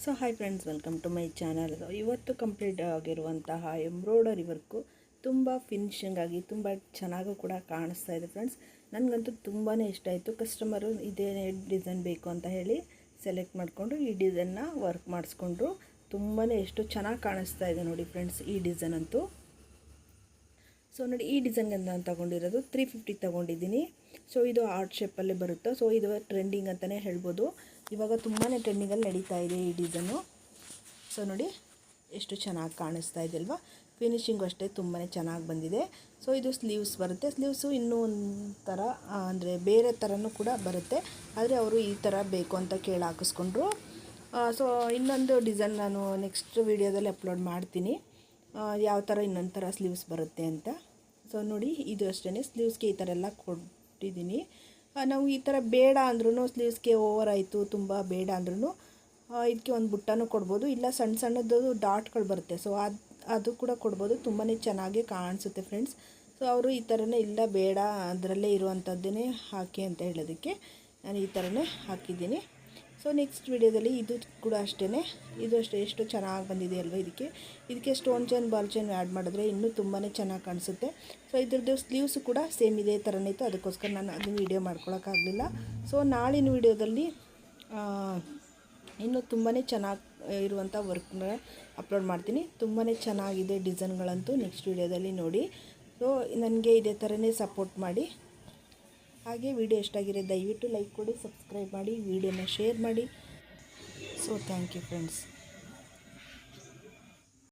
So hi friends, welcome to my channel. ಇವತ್ತು complete ಆಗಿರುವಂತಹ embroidery work ತುಂಬ finishing ಆಗಿ ತುಂಬ ಚೆನ್ನಾಗೂ ಕೂಡ ಕಾಣಿಸ್ತಾ ಇದೆ ಫ್ರೆಂಡ್ಸ್. ನನಗಂತೂ ತುಂಬಾ ಇಷ್ಟ ಆಯಿತು. ಕಸ್ಟಮರು ಇದೇ ಡಿಸೈನ್ ಬೇಕು ಅಂತ ಹೇಳಿ ಸೆಲೆಕ್ಟ್ ಮಾಡಿಕೊಂಡು ಈ ಡಿಸೈನ್ನ ವರ್ಕ್ ಮಾಡಿಸ್ಕೊಂಡ್ರು. ತುಂಬಾ ಎಷ್ಟು ಚೆನ್ನಾಗಿ ಕಾಣಿಸ್ತಾ ಇದೆ ನೋಡಿ ಫ್ರೆಂಡ್ಸ್ ಈ ಡಿಸೈನ್ ಅಂತೂ. ಸೊ ನೋಡಿ, ಈ ಡಿಸೈನ್ಗೆ ನಾನು ತೊಗೊಂಡಿರೋದು 350 ತೊಗೊಂಡಿದ್ದೀನಿ. ಸೊ ಇದು ಆರ್ಟ್ ಶೇಪಲ್ಲೇ ಬರುತ್ತೆ. ಸೊ ಇದು ಟ್ರೆಂಡಿಂಗ್ ಅಂತಲೇ ಹೇಳ್ಬೋದು. ಇವಾಗ ತುಂಬಾ ಟ್ರೆಂಡಿಂಗಲ್ಲಿ ನಡೀತಾ ಇದೆ ಈ ಡಿಸೈನು. ಸೊ ನೋಡಿ ಎಷ್ಟು ಚೆನ್ನಾಗಿ ಕಾಣಿಸ್ತಾ ಇದೆ ಅಲ್ವಾ. ಫಿನಿಶಿಂಗು ಅಷ್ಟೇ ತುಂಬಾ ಚೆನ್ನಾಗಿ ಬಂದಿದೆ. ಸೊ ಇದು ಸ್ಲೀವ್ಸ್ ಬರುತ್ತೆ. ಸ್ಲೀವ್ಸು ಇನ್ನೂ ಒಂಥರ ಅಂದರೆ ಬೇರೆ ಥರನೂ ಕೂಡ ಬರುತ್ತೆ. ಆದರೆ ಅವರು ಈ ಥರ ಬೇಕು ಅಂತ ಕೇಳಿ ಹಾಕಿಸ್ಕೊಂಡ್ರು. ಸೊ ಇನ್ನೊಂದು ಡಿಸೈನ್ ನಾನು ನೆಕ್ಸ್ಟ್ ವೀಡಿಯೋದಲ್ಲಿ ಅಪ್ಲೋಡ್ ಮಾಡ್ತೀನಿ, ಯಾವ ಥರ ಇನ್ನೊಂದು ಥರ ಸ್ಲೀವ್ಸ್ ಬರುತ್ತೆ ಅಂತ. ಸೊ ನೋಡಿ, ಇದು ಅಷ್ಟೇ ಸ್ಲೀವ್ಸ್ಗೆ ಈ ಥರ ಎಲ್ಲ ಕೊಟ್ಟಿದ್ದೀನಿ. ನಾವು ಈ ಥರ ಬೇಡ ಅಂದ್ರೂ ಸ್ಲೀವ್ಸ್ಗೆ ಓವರ್ ಆಯಿತು, ತುಂಬ ಬೇಡ ಅಂದ್ರೂ ಇದಕ್ಕೆ ಒಂದು ಬುಟ್ಟನೂ ಕೊಡ್ಬೋದು, ಇಲ್ಲ ಸಣ್ಣ ಸಣ್ಣದು ಡಾಟ್ಗಳು ಬರುತ್ತೆ. ಸೊ ಅದು ಕೂಡ ಕೊಡ್ಬೋದು. ತುಂಬಾ ಚೆನ್ನಾಗಿ ಕಾಣಿಸುತ್ತೆ ಫ್ರೆಂಡ್ಸ್. ಸೊ ಅವರು ಈ ಥರನೇ ಇಲ್ಲ ಬೇಡ ಅದರಲ್ಲೇ ಇರುವಂಥದ್ದನ್ನೇ ಹಾಕಿ ಅಂತ ಹೇಳೋದಕ್ಕೆ ನಾನು ಈ ಥರನೇ ಹಾಕಿದ್ದೀನಿ. ಸೊ ನೆಕ್ಸ್ಟ್ ವಿಡಿಯೋದಲ್ಲಿ ಇದು ಕೂಡ ಅಷ್ಟೇ, ಇದು ಅಷ್ಟೇ ಎಷ್ಟು ಚೆನ್ನಾಗಿ ಬಂದಿದೆ ಅಲ್ವಾ. ಇದಕ್ಕೆ stone chain ball chain add ಮಾಡಿದ್ರೆ ಇನ್ನೂ ತುಂಬಾ ಚೆನ್ನಾಗಿ ಕಾಣಿಸುತ್ತೆ. ಸೊ ಇದ್ರದ್ದು ಸ್ಲೀವ್ಸು ಕೂಡ ಸೇಮ್ ಇದೇ ಥರನೇ ಇತ್ತು, ಅದಕ್ಕೋಸ್ಕರ ನಾನು ಅದನ್ನು ವೀಡಿಯೋ ಮಾಡ್ಕೊಳಕ್ಕಾಗಲಿಲ್ಲ. ಸೊ ನಾಳಿನ ವಿಡಿಯೋದಲ್ಲಿ ಇನ್ನೂ ತುಂಬಾ ಚೆನ್ನಾಗಿ ಇರುವಂಥ ವರ್ಕ್ನ ಅಪ್ಲೋಡ್ ಮಾಡ್ತೀನಿ. ತುಂಬಾ ಚೆನ್ನಾಗಿದೆ ಡಿಸೈನ್ಗಳಂತೂ. ನೆಕ್ಸ್ಟ್ ವಿಡಿಯೋದಲ್ಲಿ ನೋಡಿ. ಸೊ ನನಗೆ ಇದೇ ಥರನೇ ಸಪೋರ್ಟ್ ಮಾಡಿ. ಹಾಗೆ ವಿಡಿಯೋ ಇಷ್ಟಾಗಿರೋ ದಯವಿಟ್ಟು ಲೈಕ್ ಕೊಡಿ, ಸಬ್ಸ್ಕ್ರೈಬ್ ಮಾಡಿ, ವಿಡಿಯೋನ ಶೇರ್ ಮಾಡಿ. So thank you friends.